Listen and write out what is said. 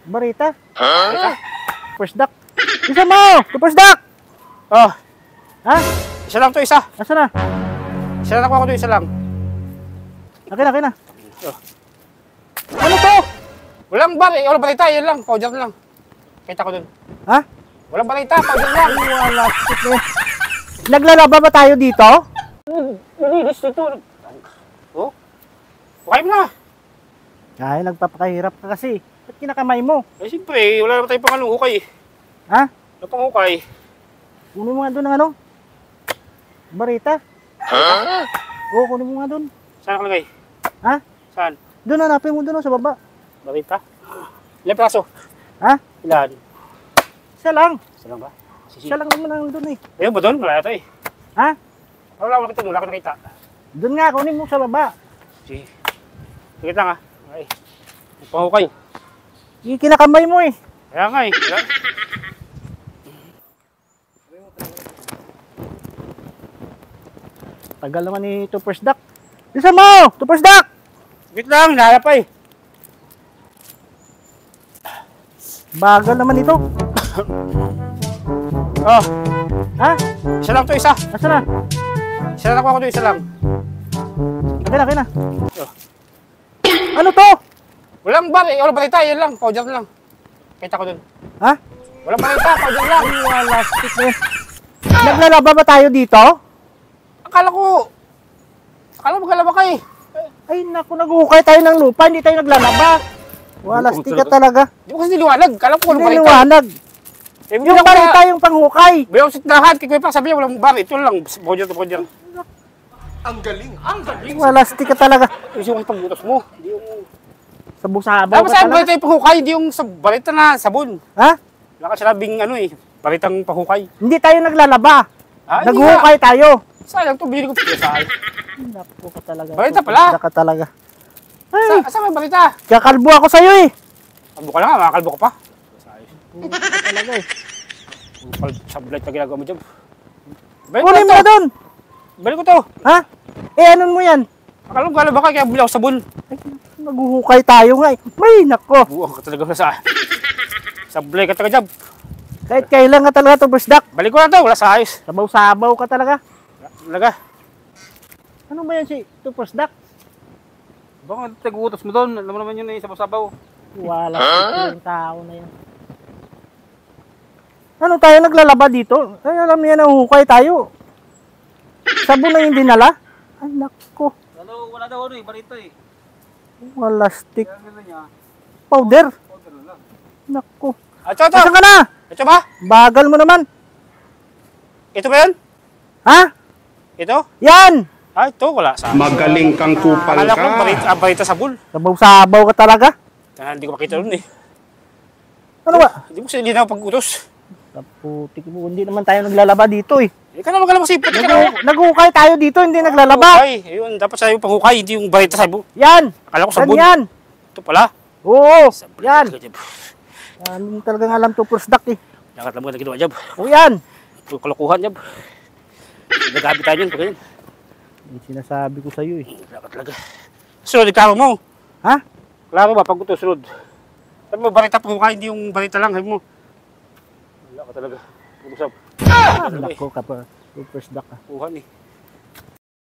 Barita? Barita? First duck. Isa mo! To first duck! Oh, Ha? isa lang to, isa. Asa na? Isa lang ako to, isa lang. Akin na. Oh. Ano to? Walang balita, yun lang. Powder lang. Kita ko dun. Ha? Walang balita, powder lang. Wala. Naglalaba ba tayo dito? Malinis dito. Oh? Okay mo na. Ay, nagpapakahirap ka kasi. Ba't kinakamay mo? Eh, siyempre, wala naman tayong pangalong hukay. Ha? Wala pang hukay. Kunin mo nga doon ng ano? Barita? Oo, kunin mo nga doon. Saan nakalagay? Ha? Saan? Doon, hanapin mo doon sa baba. Balita? Ilan praso? Ha? Ilan? Isa lang. Isa lang ba? Isa lang naman ang doon eh. Ayun ba doon? Wala ito eh. Ha? Wala ko nakita doon, wala ko nakita. Doon nga, kunin mo sa baba. Sige. Sige lang ha. Okay. Pahukay. Kinakamay mo eh. Kaya nga eh. Tagal naman ni to first duck. Isa mo! To first duck! Wait lang, hinahanap pa eh. Bagal naman ito. Oh, Ha? isa lang to, isa. Asa na? Isa lang ako to, isa lang. Akin na. Oh. Ano to? Walang balita, yun lang. Powder lang. Kita ko dun. Ha? Walang balita, powder lang. Wala. Naglalaba ba tayo dito? Akala maglalaba ka eh. Ay naku, naguhukay tayo ng lupa, hindi tayo naglalaba. Wala, ka talaga. Di mo kasi niliwanag. Kala ko walang Hindi balita. liwanag. Eh, Yung barita yung panghukay. Bayaw sa lahat. Kaya pa sabi niya walang bar. Ito lang. Powder to powder. Ang galing! Ang galing! Wala, ka talaga. Yung pagbutos mo. Hindi yung... Sabu-sabaw Dapat ka saan talaga. balita yung pahukay. Hindi yung sa balita na sabon. Ha? Wala ka sinabing ano eh. Balitang pahukay. Hindi tayo naglalaba. Ah, hindi Naghuhukay tayo. Sayang to. Binili ko pa saan. Naku ka talaga. Barita pala. Barita ka talaga. Ay, Saan may balita? kakalbo ako sa'yo eh. Kalbo ka lang nga. Makakalbo ka pa. Ka talaga eh. Sablay na ginagawa mo dyan. Kunin mo na doon. Balik ko to. Ha? Eh, anon mo yan? Akala mo gala ba kaya buli ako sabon. Ay, naghuhukay tayo nga eh. May nako. Buwang ka talaga sa... Sablay ka talaga dyan. Kahit kailan ka talaga to, first duck. Balik ko na to. Wala sa ayos. Sabaw-sabaw ka talaga. Talaga. Ano ba yan si to, first duck? Baka tag-utos mo doon. Alam mo naman yun eh. Sabaw-sabaw. Wala yung tao na yan. Ano tayo naglalaba dito? Ay, alam niya na hukay tayo. Sabon na yung dinala? Ay, nako. Wala daw ano eh. Barito eh. Wala stick. Kaya niya. Powder. Powder lang. Nako. Ito. Asa ka na? Ito ba? Bagal mo naman. Ito ba yan? Ha? Ito? Yan! Ah, ito. Wala sa... Magaling kang kupal Akala ko ka. barita sabon. Sabaw-sabaw ka talaga. Hindi ko makita doon eh. Ano ba? Hindi mo kasi hindi na pag-utos. Putik mo, hindi naman tayo naglalaba dito eh. Ikaw na magalang masipot. Ikaw na. Naghukay tayo dito, hindi naglalaba. Hukay. Ayun, dapat sa'yo panghukay, hindi yung barita sabon. Yan! Akala ko sabon. Yan! Ito pala. Oo! Sablay Yan! ka dyan. Anong talagang alam to, first duck eh. Dapat lang mo na ginawa dyan. O yan! Kalokohan dyan. Nagabi tayo dyan. Pagkain. Yung sinasabi ko sa'yo eh. Dapat talaga. Sunod, klaro mo. Ha? Klaro ba pag ito sunod? Sabi mo, barita panghukay, hindi yung barita lang. Sabi mo. Wala ka talaga. Pag-usap. Nako ka pa, first duck ah. Kuhan eh.